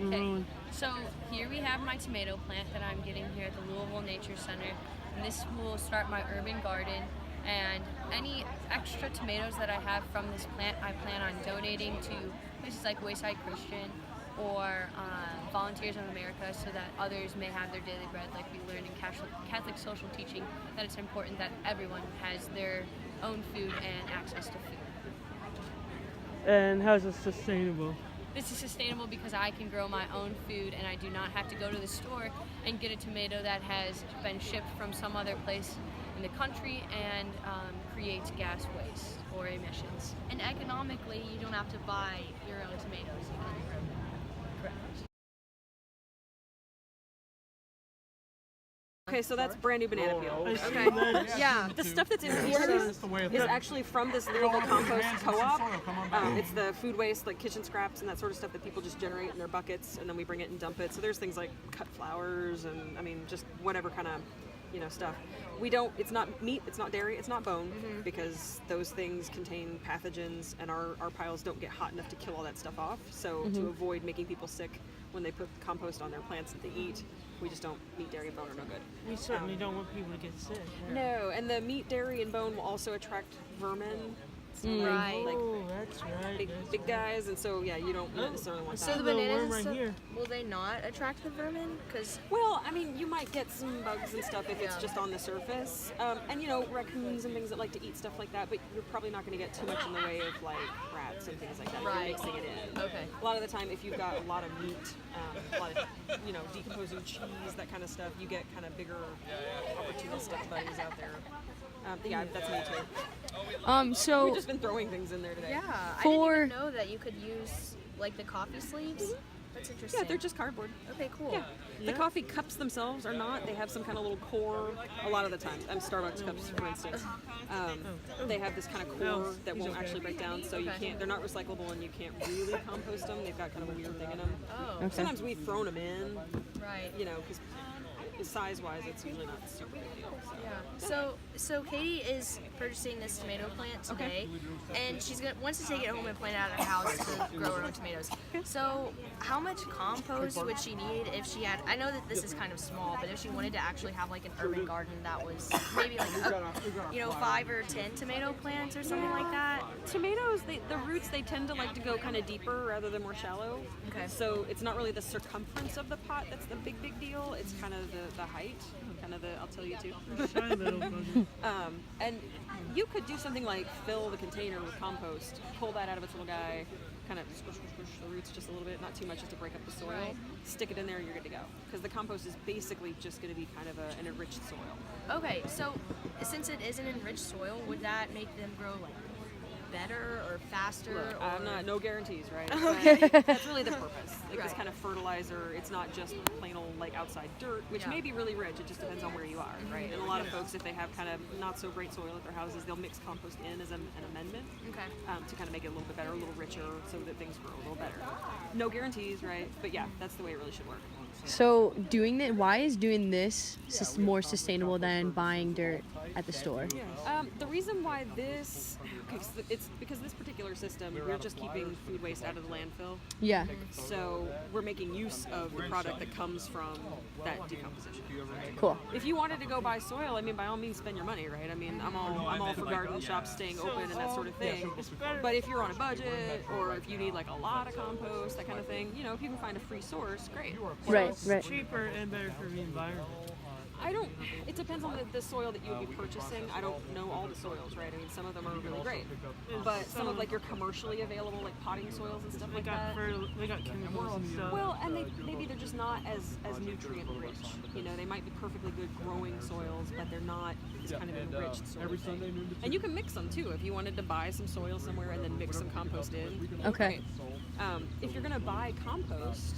Okay, so here we have my tomato plant that I'm getting here at the Louisville Nature Center, and this will start my urban garden. And any extra tomatoes that I have from this plant, I plan on donating to places like Wayside Christian or Volunteers of America, so that others may have their daily bread. Like we learn in Catholic social teaching that it's important that everyone has their own food and access to food. And how is it sustainable? This is sustainable because I can grow my own food and I do not have to go to the store and get a tomato that has been shipped from some other place in the country and creates gas waste or emissions. And economically, you don't have to buy your own tomatoes. You can grow them. Correct. Okay, so that's brand new banana peel. Okay. Yeah, the stuff that's in here is actually from this Louisville compost co-op. It's the food waste, like kitchen scraps and that sort of stuff that people just generate in their buckets, and then we bring it and dump it. So there's things like cut flowers and, I mean, just whatever kind of, stuff. It's not meat, it's not dairy, it's not bone, because those things contain pathogens, and our piles don't get hot enough to kill all that stuff off. So to avoid making people sick when they put compost on their plants that they eat, we just don't meat, dairy, and bone are no good. We certainly don't want people to get sick. No, and the meat, dairy, and bone will also attract vermin. Right. Like Oh, that's right. big guys, and so yeah, you don't necessarily want So that. the Little bananas, worm right here. will they not attract the vermin? Because Well, I mean, you might get some bugs and stuff if it's just on the surface, and raccoons and things that like to eat stuff like that. But you're probably not going to get too much in the way of like rats and things like that. Right. You're mixing it in. Okay. A lot of the time, if you've got a lot of meat, a lot of decomposing cheese, that kind of stuff, you get kind of bigger opportunistic buddies out there. Yeah, that's me too. So We've just been throwing things in there today. yeah, I For- didn't even know that you could use like the coffee sleeves. That's interesting. Yeah, they're just cardboard. okay. Cool. Yeah. The coffee cups themselves are not. They have some kind of little core. A lot of the time, Starbucks cups, for instance, they have this kind of core that won't actually break down, so you Okay. can't. They're not recyclable, and you can't really compost them. They've got kind of a weird thing in them. Oh. Sometimes we've thrown them in, Right. because size-wise, it's usually not a super big deal. So. Yeah. So Katie is purchasing this tomato plant today, and she's wants to take it home and plant it out of her house to grow her own tomatoes. So how much compost would she need if she had? I know that this is kind of small, but if she wanted to actually have like an urban garden that was maybe like 5 or 10 tomato plants or something like that. Tomatoes, the roots, they tend to like to go kind of deeper rather than more shallow. Okay. So it's not really the circumference of the pot that's the big deal. It's kind of the height, kind of I'll tell you too. Shy little bugger. And you could do something like fill the container with compost, pull that out of its little guy, kind of squish the roots just a little bit, not too much just to break up the soil. Right. Stick it in there and you're good to go. Because the compost is basically just going to be kind of an enriched soil. Okay. So since it is an enriched soil, would that make them grow like better or faster? Look, or... no guarantees, right? Okay. But that's really the purpose. Like this Right. kind of fertilizer, it's not just plain old like outside dirt, which may be really rich. It just depends on where you are, right? And a lot of folks, if they have kind of not so great soil at their houses, they'll mix compost in as an amendment Okay. to kind of make it a little bit better, a little richer, so that things grow a little better. No guarantees, right? But yeah, that's the way it really should work. So why is doing this more sustainable than buying dirt at the store? The reason why it's because this particular system, we're just keeping food waste out of the landfill. Yeah. So we're making use of the product that comes from that decomposition. Cool. If you wanted to go buy soil, I mean, by all means, spend your money, right? I mean, I'm all for garden shops staying open and that sort of thing. But if you're on a budget, or if you need like a lot of compost, that kind of thing, if you can find a free source, great. Right. Cheaper and better for the environment. It depends on the soil that you would be purchasing. I don't know all the soils, right? I mean, some of them are really great. But some of like your commercially available like potting soils and stuff like that. They got chemicals and stuff. Well, and maybe they're just not as nutrient rich. They might be perfectly good growing soils, but they're not this kind of enriched soil. And you can mix them too. If you wanted to buy some soil somewhere and then mix some compost in. Okay. If you're gonna buy compost,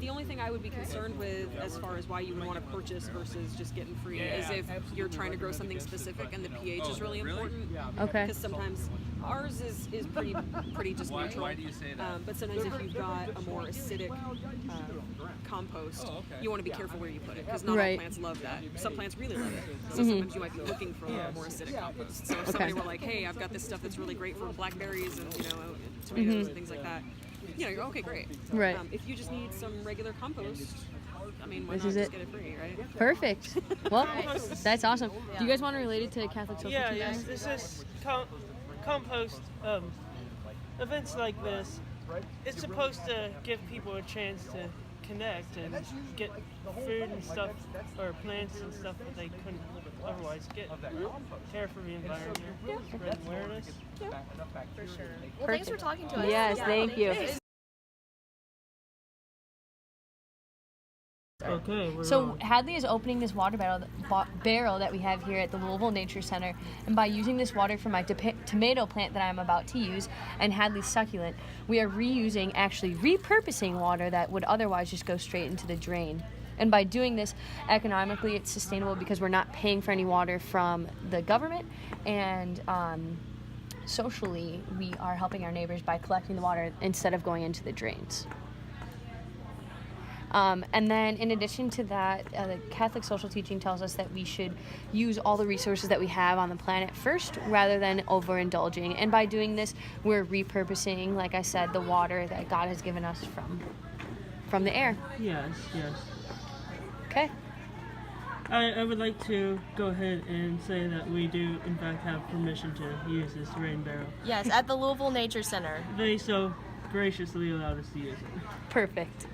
the only thing I would be concerned with as far as why you would want to purchase versus just getting free is if you're trying to grow something specific and the pH is really important. Okay. Because sometimes ours is pretty just neutral. But sometimes if you've got a more acidic compost, you want to be careful where you put it because not all plants love that. Some plants really love it. So sometimes you might be looking for a more acidic compost. So if somebody were like, hey, I've got this stuff that's really great for blackberries and tomatoes and things like that, you know, you're okay, great. Right. If you just need some regular compost, I mean, why This not is just it. get it free, right? Perfect. Well, that's awesome. Do you guys want to relate it to Catholic Social Yeah, Teaching? yes. This is compost. Events like this, it's supposed to give people a chance to connect and get food and stuff, or plants and stuff that they couldn't otherwise get. Care for the environment, spread awareness. For sure. Well, thanks for talking to us. Yes, thank you. Okay. So Hadley is opening this water barrel that we have here at the Louisville Nature Center, and by using this water for my tomato plant that I'm about to use and Hadley's succulent, we are actually repurposing water that would otherwise just go straight into the drain. And by doing this economically, it's sustainable because we're not paying for any water from the government, and socially, we are helping our neighbors by collecting the water instead of going into the drains. And then in addition to that, the Catholic social teaching tells us that we should use all the resources that we have on the planet first rather than overindulging. And by doing this, we're repurposing, like I said, the water that God has given us from the air. Yes. Okay. I would like to go ahead and say that we do, in fact, have permission to use this rain barrel. Yes, at the Louisville Nature Center. They so graciously allowed us to use it. Perfect.